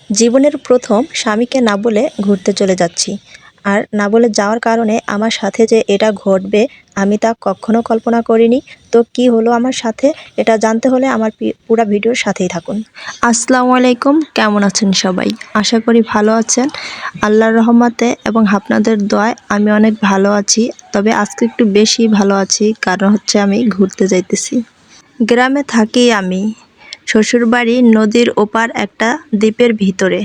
জীবনের প্রথম স্বামীকে না বলে ঘুরতে চলে যাচ্ছি। আর না বলে যাওয়ার কারণে আমার সাথে যে এটা ঘটবে আমি তা কখনো কল্পনা করিনি। তো কি হলো আমার সাথে, এটা জানতে হলে আমার পুরা ভিডিওর সাথেই থাকুন। আসসালামু আলাইকুম, কেমন আছেন সবাই? আশা করি ভালো আছেন। আল্লাহর রহমতে এবং আপনাদের দোয়ায় আমি অনেক ভালো আছি। তবে আজকে একটু বেশি ভালো আছি, কারণ হচ্ছে আমি ঘুরতে যাইতেছি। গ্রামে থাকি আমি, শ্বশুরবাড়ি নদীর ওপার একটা দ্বীপের ভিতরে।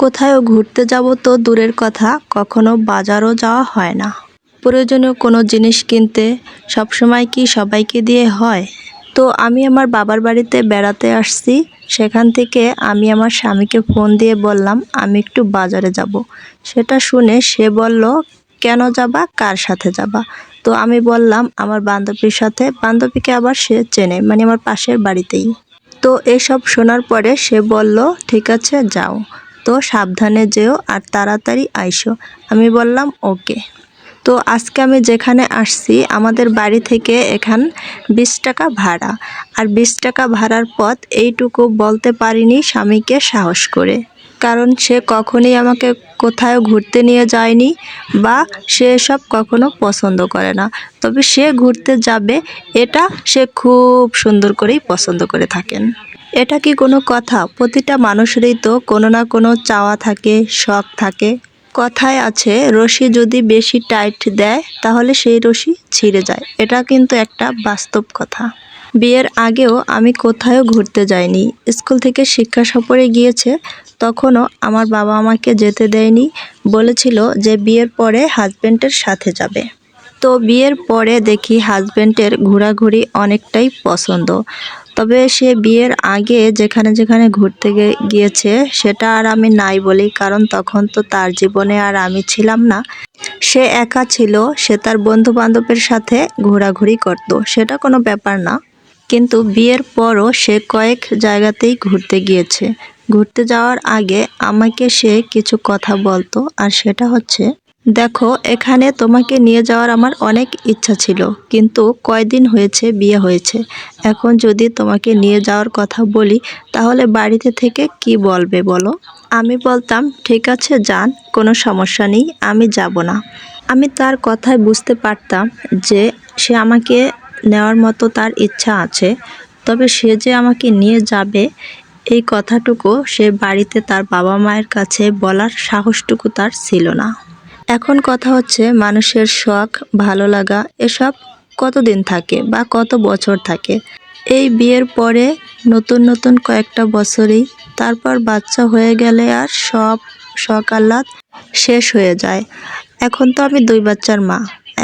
কোথাও ঘুরতে যাব তো দূরের কথা, কখনো বাজারও যাওয়া হয় না। প্রয়োজনীয় কোনো জিনিস কিনতে সবসময় কি সবাইকে দিয়ে হয়? তো আমি আমার বাবার বাড়িতে বেড়াতে আসছি। সেখান থেকে আমি আমার স্বামীকে ফোন দিয়ে বললাম আমি একটু বাজারে যাব। সেটা শুনে সে বলল, কেন যাবা, কার সাথে যাবা? তো আমি বললাম আমার বান্ধবীর সাথে। বান্ধবীকে আবার সে চেনে, মানে আমার পাশের বাড়িতেই। তো এসব শোনার পরে সে বলল, ঠিক আছে যাও, তো সাবধানে যেও আর তাড়াতাড়ি আইসো। আমি বললাম ওকে। তো আজকে আমি যেখানে আসছি আমাদের বাড়ি থেকে এখান 20 টাকা ভাড়া। আর 20 টাকা ভাড়ার পথ এইটুকু বলতে পারিনি স্বামীকে সাহস করে, কারণ সে কখনোই আমাকে কোথাও ঘুরতে নিয়ে যায়নি বা সে এসব কখনো পছন্দ করে না। তবে সে ঘুরতে যাবে এটা সে খুব সুন্দর করেই পছন্দ করে থাকেন। এটা কি কোনো কথা? প্রতিটা মানুষেরই তো কোনো না কোনো চাওয়া থাকে, শখ থাকে। কথায় আছে রশি যদি বেশি টাইট দেয় তাহলে সেই রশি ছিঁড়ে যায়। এটা কিন্তু একটা বাস্তব কথা। বিয়ের আগেও আমি কোথাও ঘুরতে যাইনি। স্কুল থেকে শিক্ষা সফরে গিয়েছে, তখনও আমার বাবা আমাকে যেতে দেয়নি। বলেছিল যে বিয়ের পরে হাজবেন্ডের সাথে যাবে। তো বিয়ের পরে দেখি হাজবেন্ডের ঘোরাঘুরি অনেকটাই পছন্দ। তবে সে বিয়ের আগে যেখানে যেখানে ঘুরতে গিয়েছে সেটা আর আমি নাই বলি, কারণ তখন তো তার জীবনে আর আমি ছিলাম না। সে একা ছিল, সে তার বন্ধু বান্ধবের সাথে ঘোরাঘুরি করত, সেটা কোনো ব্যাপার না। কিন্তু বিয়ের পরও সে কয়েক জায়গাতেই ঘুরতে গিয়েছে। ঘুরতে যাওয়ার আগে আমাকে সে কিছু কথা বলতো, আর সেটা হচ্ছে, দেখো এখানে তোমাকে নিয়ে যাওয়ার আমার অনেক ইচ্ছা ছিল, কিন্তু কয়দিন হয়েছে বিয়ে হয়েছে, এখন যদি তোমাকে নিয়ে যাওয়ার কথা বলি তাহলে বাড়িতে থেকে কি বলবে বলো? আমি বলতাম ঠিক আছে যান, কোনো সমস্যা নেই, আমি যাব না। আমি তার কথায় বুঝতে পারতাম যে সে আমাকে নেওয়ার মতো তার ইচ্ছা আছে। তবে সে যে আমাকে নিয়ে যাবে এই কথাটুকু সে বাড়িতে তার বাবা মায়ের কাছে বলার সাহসটুকু তার ছিল না। এখন কথা হচ্ছে মানুষের শখ, ভালো লাগা এসব কতদিন থাকে বা কত বছর থাকে? এই বিয়ের পরে নতুন নতুন কয়েকটা বছরেই, তারপর বাচ্চা হয়ে গেলে আর সব শখ আহ্লাদ শেষ হয়ে যায়। এখন তো আমি 2 বাচ্চার মা,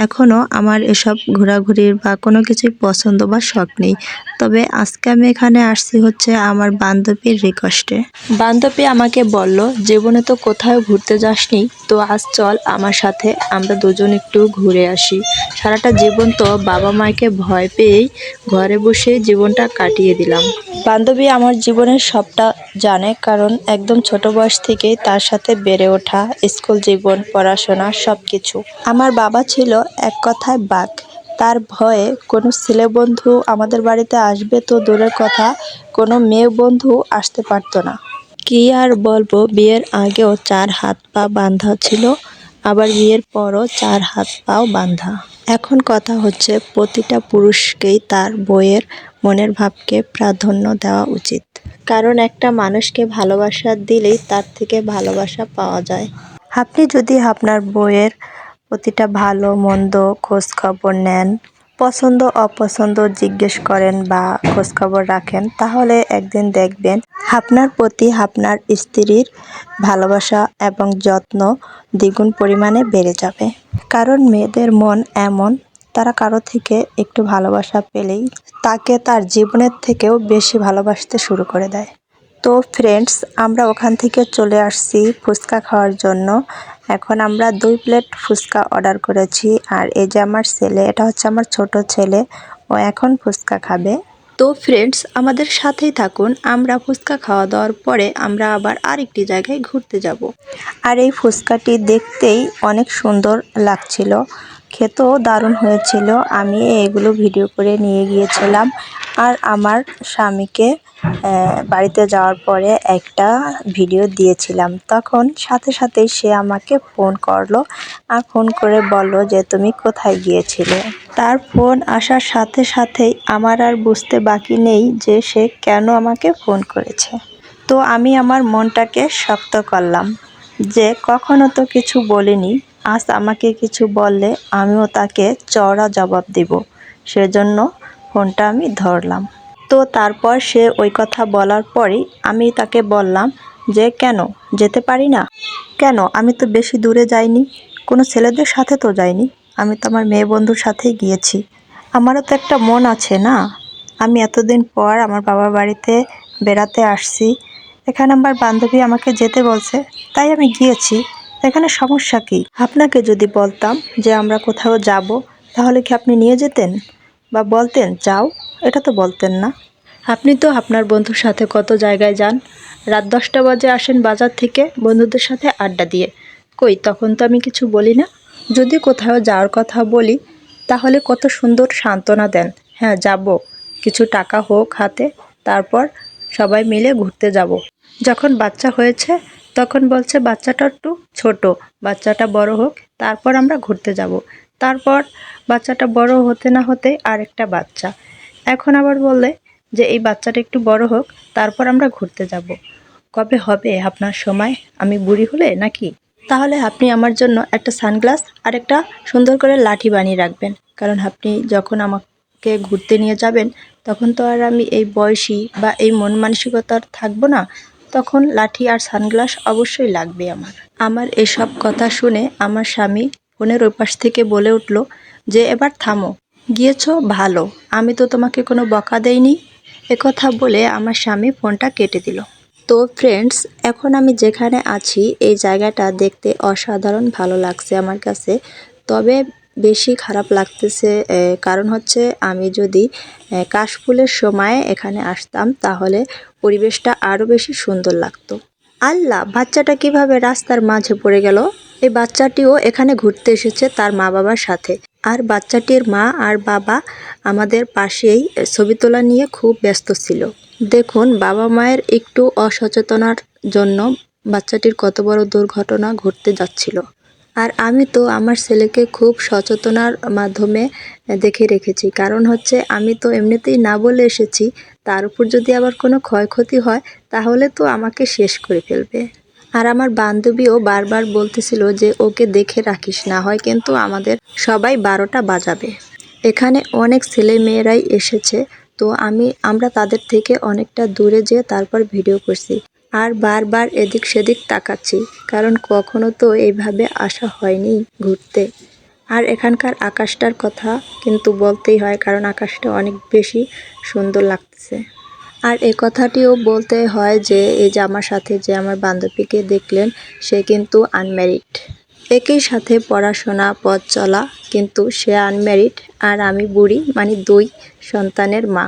এখনও আমার এসব ঘোরাঘুরির বা কোনো কিছুই পছন্দ বা শখ নেই। তবে আজকে আমি এখানে আসছি হচ্ছে আমার বান্ধবীর রিকোয়েস্টে। বান্ধবী আমাকে বলল, জীবনে তো কোথাও ঘুরতে যাসনি, তো আজ চল আমার সাথে, আমরা দুজন একটু ঘুরে আসি। সারাটা জীবন তো বাবা মাকে ভয় পেয়েই ঘরে বসে জীবনটা কাটিয়ে দিলাম। বান্ধবী আমার জীবনের সবটা জানে, কারণ একদম ছোট বয়স থেকেই তার সাথে বেড়ে ওঠা, স্কুল জীবন, পড়াশোনা সব কিছু। আমার বাবা ছিল এক কথায় বাঘ। তার ভয়ে কোনো ছেলে বন্ধু আমাদের বাড়িতে আসবে তো দূরের কথা, কোনো মেয়ে বন্ধু আসতে পারতো না। কি আর বলবো, বিয়ের আগেও 4 হাত পা বাঁধা ছিল, আবার বিয়ের পরও 4 হাত পাও বাঁধা। এখন কথা হচ্ছে প্রতিটা পুরুষকেই তার বউয়ের মনের ভাবকে প্রাধান্য দেওয়া উচিত, কারণ একটা মানুষকে ভালোবাসা দিলেই তার থেকে ভালোবাসা পাওয়া যায়। আপনি যদি আপনার বউয়ের প্রতিটা ভালো মন্দ খোঁজ খবর নেন, পছন্দ অপছন্দ জিজ্ঞেস করেন বা খোঁজ খবর রাখেন, তাহলে একদিন দেখবেন আপনার প্রতি আপনার স্ত্রীর ভালোবাসা এবং যত্ন দ্বিগুণ পরিমাণে বেড়ে যাবে। কারণ মেয়েদের মন এমন, তারা কারো থেকে একটু ভালোবাসা পেলেই তাকে তার জীবনের থেকেও বেশি ভালোবাসতে শুরু করে দেয়। তো ফ্রেন্ডস, আমরা ওখান থেকে চলে আসছি ফুচকা খাওয়ার জন্য। এখন আমরা 2 প্লেট ফুচকা অর্ডার করেছি। আর এই যে আমার ছেলে, এটা হচ্ছে আমার ছোট ছেলে, ও এখন ফুচকা খাবে। তো ফ্রেন্ডস, আমাদের সাথেই থাকুন। আমরা ফুচকা খাওয়া দাওয়ার পরে আমরা আবার আরেকটি জায়গায় ঘুরতে যাব। আর এই ফুচকাটি দেখতেই অনেক সুন্দর লাগছিল, খেতেও দারুণ হয়েছিল। আমি এগুলো ভিডিও করে নিয়ে গিয়েছিলাম। আর আমার স্বামীকে বাড়িতে যাওয়ার পরে একটা ভিডিও দিয়েছিলাম, তখন সাথে সাথেই সে আমাকে ফোন করলো আর ফোন করে বলল যে তুমি কোথায় গিয়েছিলে। তার ফোন আসার সাথে সাথেই আমার আর বুঝতে বাকি নেই যে সে কেন আমাকে ফোন করেছে। তো আমি আমার মনটাকে শক্ত করলাম যে কখনো তো কিছু বলিনি, আজ আমাকে কিছু বললে আমিও তাকে চড়া জবাব দেব, সেজন্য ফোনটা আমি ধরলাম। তো তারপর সে ওই কথা বলার পরেই আমি তাকে বললাম যে কেন যেতে পারি না? কেন, আমি তো বেশি দূরে যাইনি, কোনো ছেলেদের সাথে তো যাইনি, আমি তো আমার মেয়ে বন্ধুর সাথেই গিয়েছি। আমারও তো একটা মন আছে না? আমি এতদিন পর আমার বাবার বাড়িতে বেড়াতে আসছি, এখানে আমার বান্ধবী আমাকে যেতে বলছে তাই আমি গিয়েছি, এখানে সমস্যা কী? আপনাকে যদি বলতাম যে আমরা কোথাও যাব, তাহলে কি আপনি নিয়ে যেতেন বা বলতেন যাও? এটা তো বলতেন না। আপনি তো আপনার বন্ধুর সাথে কত জায়গায় যান, রাত 10টা বাজে আসেন বাজার থেকে বন্ধুদের সাথে আড্ডা দিয়ে, কই তখন তো আমি কিছু বলি না। যদি কোথাও যাওয়ার কথা বলি তাহলে কত সুন্দর সান্ত্বনা দেন, হ্যাঁ যাব, কিছু টাকা হোক হাতে, তারপর সবাই মিলে ঘুরতে যাব। যখন বাচ্চা হয়েছে তখন বলছে বাচ্চাটা একটু ছোট, বাচ্চাটা বড় হোক তারপর আমরা ঘুরতে যাব। তারপর বাচ্চাটা বড় হতে না হতে আরেকটা বাচ্চা, এখন আবার বললে যে এই বাচ্চাটা একটু বড় হোক তারপর আমরা ঘুরতে যাব। কবে হবে আপনার সময়? আমি বুড়ি হলে নাকি? তাহলে আপনি আমার জন্য একটা সানগ্লাস আর একটা সুন্দর করে লাঠি বানিয়ে রাখবেন, কারণ আপনি যখন আমাকে ঘুরতে নিয়ে যাবেন তখন তো আর আমি এই বয়সী বা এই মন মানসিকতার থাকবো না, তখন লাঠি আর সানগ্লাস অবশ্যই লাগবে আমার। আমার এসব কথা শুনে আমার স্বামী ফোনের ওই পাশ থেকে বলে উঠল যে এবার থামো, গিয়েছো ভালো, আমি তো তোমাকে কোনো বকা দেইনি। একথা বলে আমার স্বামী ফোনটা কেটে দিল। তো ফ্রেন্ডস, এখন আমি যেখানে আছি এই জায়গাটা দেখতে অসাধারণ ভালো লাগছে আমার কাছে, তবে বেশি খারাপ লাগতেছে কারণ হচ্ছে আমি যদি কাশফুলের সময় এখানে আসতাম তাহলে পরিবেশটা আরও বেশি সুন্দর লাগতো। আল্লাহ, বাচ্চাটা কিভাবে রাস্তার মাঝে পড়ে গেল? এই বাচ্চাটিও এখানে ঘুরতে এসেছে তার মা বাবার সাথে, আর বাচ্চাটির মা আর বাবা আমাদের পাশেই ছবি তোলা নিয়ে খুব ব্যস্ত ছিল। দেখুন বাবা মায়ের একটু অসচেতনার জন্য বাচ্চাটির কত বড় দুর্ঘটনা ঘটতে যাচ্ছিল। আর আমি তো আমার ছেলেকে খুব সচেতনার মাধ্যমে দেখে রেখেছি, কারণ হচ্ছে আমি তো এমনিতেই না বলে এসেছি, তার উপর যদি আবার কোনো ক্ষয়ক্ষতি হয় তাহলে তো আমাকে শেষ করে ফেলবে। আর আমার বান্ধবীও বারবার বলতেছিল যে ওকে দেখে রাখিস, না হয় কিন্তু আমাদের সবাই 12টা বাজাবে। এখানে অনেক ছেলে মেয়েরাই এসেছে, তো আমরা তাদের থেকে অনেকটা দূরে যেয়ে তারপর ভিডিও করছি আর বারবার এদিক সেদিক তাকাচ্ছি, কারণ কখনো তো এইভাবে আসা হয়নি ঘুরতে। আর এখানকার আকাশটার কথা কিন্তু বলতেই হয়, কারণ আকাশটা অনেক বেশি সুন্দর লাগতেছে। আর এই কথাটিও বলতে হয় যে এই যে আমার সাথে যে আমার বান্ধবীকে দেখলেন সে কিন্তু আনম্যারিড, একই সাথে পড়াশোনা পথ চলা, কিন্তু সে আনম্যারিড আর আমি বুড়ি, মানে 2 সন্তানের মা।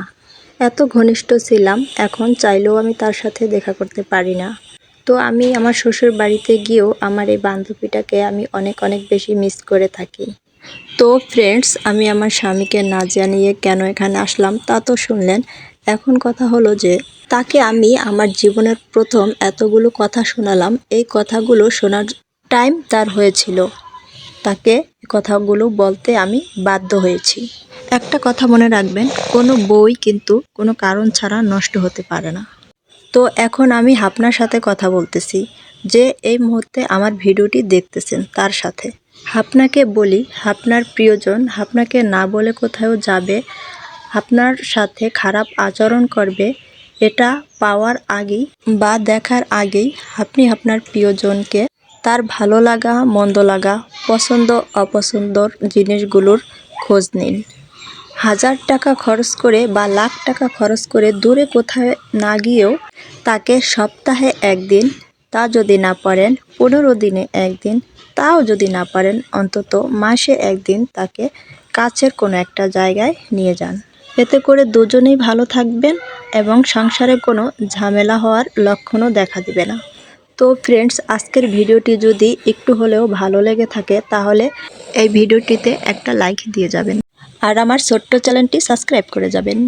এত ঘনিষ্ঠ ছিলাম, এখন চাইলেও আমি তার সাথে দেখা করতে পারি না। তো আমি আমার শ্বশুর বাড়িতে গিয়েও আমার এই বান্ধবীটাকে আমি অনেক অনেক বেশি মিস করে থাকি। তো ফ্রেন্ডস, আমি আমার স্বামীকে না জানিয়ে কেন এখানে আসলাম তা তো শুনলেন। এখন কথা হলো যে তাকে আমি আমার জীবনের প্রথম এতগুলো কথা শোনালাম, এই কথাগুলো শোনার টাইম তার হয়েছিল, তাকে কথাগুলো বলতে আমি বাধ্য হয়েছি। একটা কথা মনে রাখবেন, কোনো বই কিন্তু কোনো কারণ ছাড়া নষ্ট হতে পারে না। তো এখন আমি আপনার সাথে কথা বলতেছি, যে এই মুহূর্তে আমার ভিডিওটি দেখতেছেন তার সাথে। আপনাকে বলি, আপনার প্রিয়জন আপনাকে না বলে কোথাও যাবে, আপনার সাথে খারাপ আচরণ করবে, এটা পাওয়ার আগেই বা দেখার আগেই আপনি আপনার প্রিয়জনকে তার ভালো লাগা মন্দ লাগা পছন্দ অপছন্দর জিনিসগুলোর খোঁজ নিন। 1000 টাকা খরচ করে বা লাখ টাকা খরচ করে দূরে কোথায় না গিয়েও তাকে সপ্তাহে 1 দিন, তা যদি না পারেন 15 দিনে 1 দিন, তাও যদি না পারেন অন্তত মাসে 1 দিন তাকে কাছের কোনো একটা জায়গায় নিয়ে যান। এতে করে দুজনেই ভালো থাকবেন এবং সংসারে কোনো ঝামেলা হওয়ার লক্ষণও দেখা দিবে না। তো ফ্রেন্ডস, আজকের ভিডিওটি যদি একটু হলেও ভালো লেগে থাকে তাহলে এই ভিডিওটিতে একটা লাইক দিয়ে যাবেন আর আমার ছোট্ট চ্যানেলটি সাবস্ক্রাইব করে যাবেন।